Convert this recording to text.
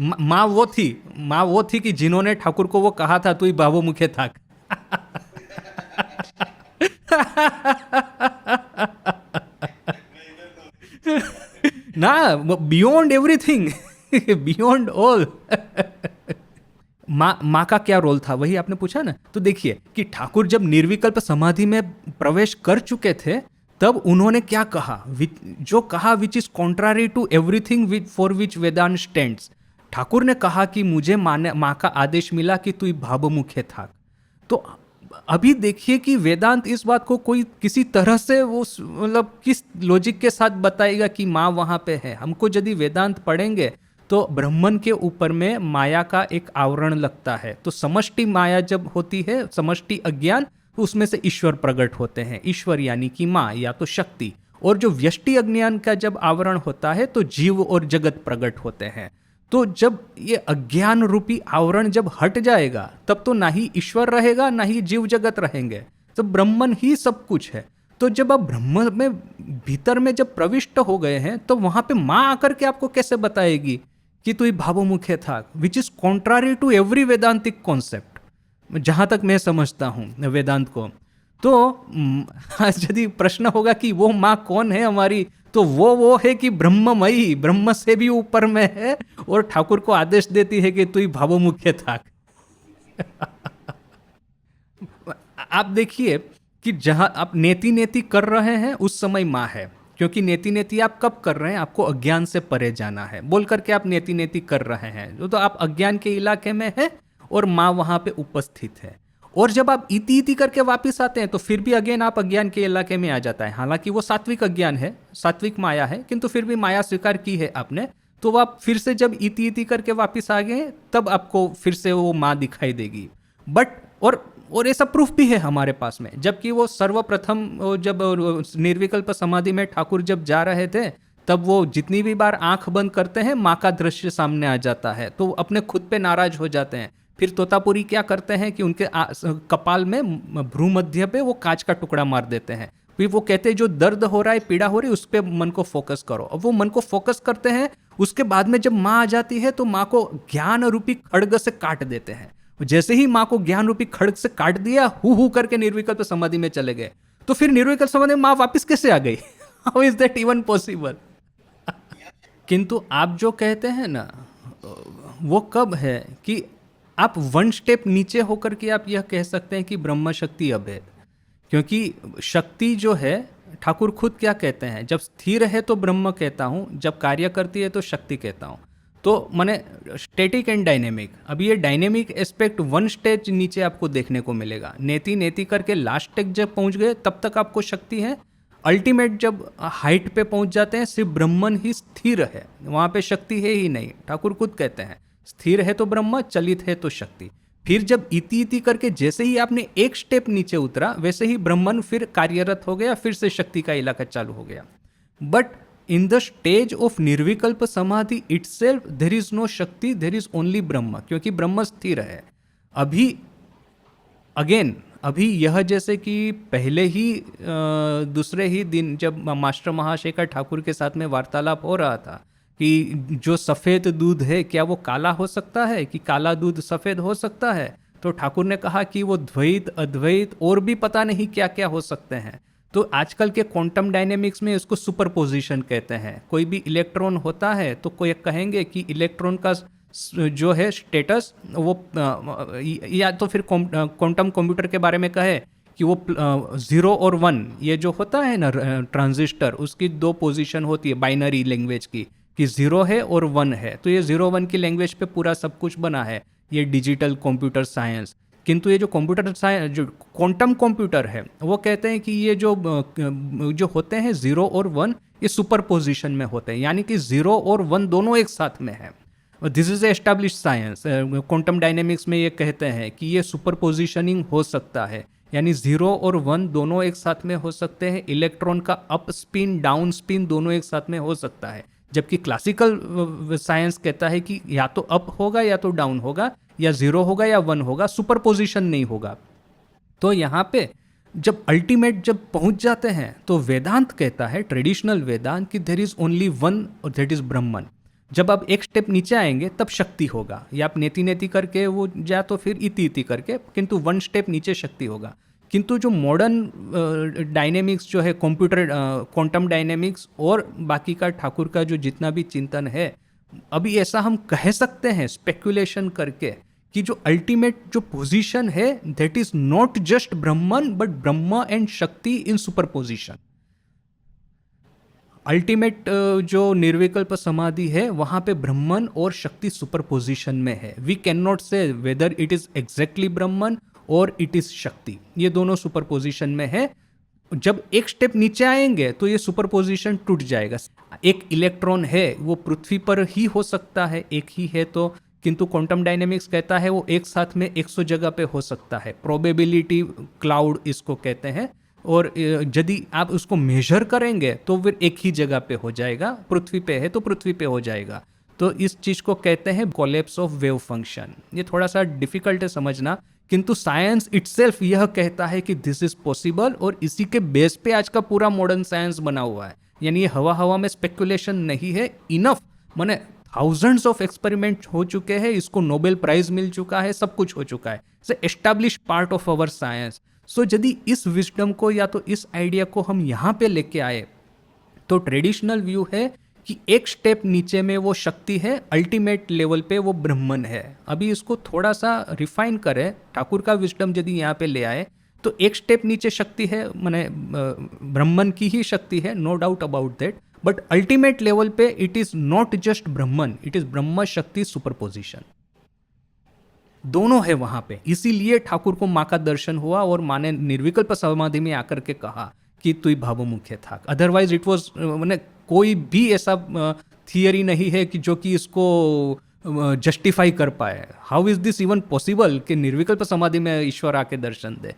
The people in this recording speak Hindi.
माँ वो थी कि जिन्होंने ठाकुर को वो कहा था, तू ही बाबू मुखे था। ना, बियॉन्ड एवरीथिंग, बियॉन्ड ऑल। माँ का क्या रोल था, वही आपने पूछा ना। तो देखिए कि ठाकुर जब निर्विकल्प समाधि में प्रवेश कर चुके थे, तब उन्होंने क्या कहा, जो कहा which is contrary to everything for which Vedanta stands. Thakur ने कहा कि मुझे माँ का आदेश मिला कि तू भावमुखे था। तो अभी देखिए कि वेदांत इस बात को कोई किसी तरह से वो मतलब किस लॉजिक के साथ बताएगा कि माँ वहाँ पे है। हमको यदि वेदांत पढ़ेंगे तो ब्रह्मन के ऊपर में माया का एक आवरण लगता है। तो समष्टि माया जब होती है, समष्टि अज्ञान, तो उसमें से ईश्वर प्रकट होते हैं। ईश्वर यानी कि माँ या तो शक्ति। और जो व्यष्टि अज्ञान का जब आवरण होता है तो जीव और जगत प्रकट होते हैं। तो जब ये अज्ञान रूपी आवरण जब हट जाएगा, तब तो ना ही ईश्वर रहेगा ना ही जीव जगत रहेंगे, तो ब्रह्मन ही सब कुछ है। तो जब आप ब्रह्म में भीतर में जब प्रविष्ट हो गए हैं, तो वहां पे माँ आकर के आपको कैसे बताएगी कि तू भावमुखे था, which is contrary to every Vedantic concept, जहां तक मैं समझता हूं वेदांत को। तो आज यदि प्रश्न होगा कि वो माँ कौन है हमारी, तो वो है कि ब्रह्ममयी, ब्रह्म से भी ऊपर में है, और ठाकुर को आदेश देती है कि तू ही भावमुख्य था। आप देखिए कि जहां आप नेति नेति कर रहे हैं उस समय माँ है, क्योंकि नेति नेति आप कब कर रहे हैं, आपको अज्ञान से परे जाना है बोल करके आप नेति नेति कर रहे हैं, तो आप अज्ञान के इलाके में है और माँ वहां पे उपस्थित है। और जब आप इति इति करके वापस आते हैं तो फिर भी अगेन आप अज्ञान के इलाके में आ जाता है। हालांकि वो सात्विक अज्ञान है, सात्विक माया है, किंतु फिर भी माया स्वीकार की है आपने, तो वो आप फिर से जब इति इति करके वापस आ गए, तब आपको फिर से वो माँ दिखाई देगी। बट और ऐसा प्रूफ भी है हमारे पास में, जबकि वो सर्वप्रथम जब निर्विकल्प समाधि में ठाकुर जब जा रहे थे, तब वो जितनी भी बार आंख बंद करते हैं माँ का दृश्य सामने आ जाता है, तो अपने खुद पे नाराज हो जाते हैं। फिर तोतापुरी क्या करते हैं कि उनके कपाल में भ्रू मध्य पे वो कांच का टुकड़ा मार देते हैं। फिर वो कहते हैं जो दर्द हो रहा है, पीड़ा हो रही है, उस पर मन को फोकस करो। अब वो मन को फोकस करते हैं, उसके बाद में जब माँ आ जाती है तो माँ को ज्ञान रूपी खड्ग से काट देते हैं। जैसे ही माँ को ज्ञान रूपी खड्ग से काट दिया, हु करके निर्विकल्प समाधि में चले गए। तो फिर निर्विकल्प समाधि में माँ वापिस कैसे आ गई? How is that even possible? किंतु आप जो कहते हैं ना, वो कब है कि आप वन स्टेप नीचे होकर के आप यह कह सकते हैं कि ब्रह्म शक्ति अभेद। क्योंकि शक्ति जो है, ठाकुर खुद क्या कहते हैं, जब स्थिर है तो ब्रह्म कहता हूँ, जब कार्य करती है तो शक्ति कहता हूँ। तो मैंने स्टैटिक एंड डायनेमिक, अभी ये डायनेमिक एस्पेक्ट वन स्टेज नीचे आपको देखने को मिलेगा। नेति नेति करके लास्ट तक जब पहुँच गए तब तक आपको शक्ति है। अल्टीमेट जब हाइट पे पहुँच जाते हैं, सिर्फ ब्रह्मन ही स्थिर है, वहाँ पे शक्ति है ही नहीं। ठाकुर खुद कहते हैं स्थिर है तो ब्रह्म, चलित है तो शक्ति। फिर जब इति इति करके जैसे ही आपने एक स्टेप नीचे उतरा, वैसे ही ब्रह्मन फिर कार्यरत हो गया, फिर से शक्ति का इलाका चालू हो गया। But in the stage of निर्विकल्प समाधि इटसेल्फ देयर इज नो शक्ति, देयर इज ओनली ब्रह्म, क्योंकि ब्रह्म स्थिर है। अभी अगेन अभी यह जैसे कि पहले ही दूसरे ही दिन जब मास्टर महाशेखर ठाकुर के साथ में वार्तालाप हो रहा था कि जो सफ़ेद दूध है क्या वो काला हो सकता है, कि काला दूध सफ़ेद हो सकता है, तो ठाकुर ने कहा कि वो द्वैत अद्वैत और भी पता नहीं क्या क्या हो सकते हैं। तो आजकल के क्वांटम डायनेमिक्स में इसको सुपरपोजिशन कहते हैं। कोई भी इलेक्ट्रॉन होता है तो कोई कहेंगे कि इलेक्ट्रॉन का जो है स्टेटस वो या तो फिर क्वांटम कंप्यूटर के बारे में कहे कि वो 0 और 1, ये जो होता है ना ट्रांजिस्टर, उसकी दो पोजीशन होती है बाइनरी लैंग्वेज की, कि 0 है और 1 है। तो ये 0-1 की लैंग्वेज पे पूरा सब कुछ बना है, ये डिजिटल कंप्यूटर साइंस। किंतु ये जो कंप्यूटर साइंस, जो क्वांटम कंप्यूटर है, वो कहते हैं कि ये जो होते हैं 0 और 1, ये सुपर पोजिशन में होते हैं, यानी कि 0 और 1 दोनों एक साथ में है। This is establish science. Quantum dynamics में ये कहते हैं कि ये सुपर पोजिशनिंग हो सकता है, यानी 0 और 1 दोनों एक साथ में हो सकते हैं। इलेक्ट्रॉन का अप स्पिन डाउन स्पिन दोनों एक साथ में हो सकता है। जबकि क्लासिकल साइंस कहता है कि या तो अप होगा या तो डाउन होगा, या 0 होगा या 1 होगा, सुपर पोजिशन नहीं होगा। तो यहाँ पे जब अल्टीमेट जब पहुंच जाते हैं तो वेदांत कहता है, ट्रेडिशनल वेदांत, कि देयर इज ओनली वन और दैट इज ब्रह्मन। जब आप एक स्टेप नीचे आएंगे तब शक्ति होगा, या आप नेति नेति करके वो या तो फिर इति इति करके, किंतु वन स्टेप नीचे शक्ति होगा। किंतु जो मॉडर्न डायनेमिक्स जो है, कंप्यूटर क्वांटम डायनेमिक्स और बाकी का ठाकुर का जो जितना भी चिंतन है, अभी ऐसा हम कह सकते हैं स्पेकुलेशन करके कि जो अल्टीमेट जो पोजीशन है that is not just Brahman but Brahma and शक्ति इन सुपरपोजिशन। अल्टीमेट जो निर्विकल्प समाधि है वहां पे ब्रह्मन और शक्ति सुपरपोजिशन में है। वी कैन नॉट से वेदर इट इज एग्जैक्टली ब्रह्मन और इट इज शक्ति, ये दोनों सुपरपोजिशन में है। जब एक स्टेप नीचे आएंगे तो ये सुपरपोजिशन टूट जाएगा। एक इलेक्ट्रॉन है वो पृथ्वी पर ही हो सकता है, एक ही है तो, किंतु क्वांटम डायनेमिक्स कहता है वो एक साथ में 100 जगह पे हो सकता है। प्रोबेबिलिटी क्लाउड इसको कहते हैं। और यदि आप उसको मेजर करेंगे तो फिर एक ही जगह पे हो जाएगा, पृथ्वी पे है तो पृथ्वी पे हो जाएगा। तो इस चीज को कहते हैं कोलैप्स ऑफ वेव फंक्शन। ये थोड़ा सा डिफिकल्ट है समझना, किंतु साइंस इटसेल्फ यह कहता है कि दिस इज पॉसिबल, और इसी के बेस पे आज का पूरा मॉडर्न साइंस बना हुआ है। यानी ये हवा हवा में स्पेकुलेशन नहीं है, इनफ माने थाउजेंड्स ऑफ एक्सपेरिमेंट हो चुके हैं, इसको नोबेल प्राइज मिल चुका है, सब कुछ हो चुका है, it's establish part of our science. So यदि इस विजडम को या तो इस आइडिया को हम यहाँ पे लेके आए तो ट्रेडिशनल व्यू है कि एक स्टेप नीचे में वो शक्ति है, अल्टीमेट लेवल पे वो ब्रह्मन है। अभी इसको थोड़ा सा रिफाइन करें, ठाकुर का विजडम यदि यहाँ पे ले आए तो एक स्टेप नीचे शक्ति है, माने ब्रह्मन की ही शक्ति है, no doubt about that, but ultimate level पे it is not just Brahman, it is Brahma shakti superposition, दोनों है वहां पे। इसीलिए ठाकुर को माँ का दर्शन हुआ और माँ ने निर्विकल्प समाधि में आकर के कहा कि तू भावमुख्य था। अदरवाइज इट वॉज मैंने कोई भी ऐसा थियरी नहीं है कि जो कि इसको जस्टिफाई कर पाए। How is this even possible कि निर्विकल्प समाधि में ईश्वर आके दर्शन दे।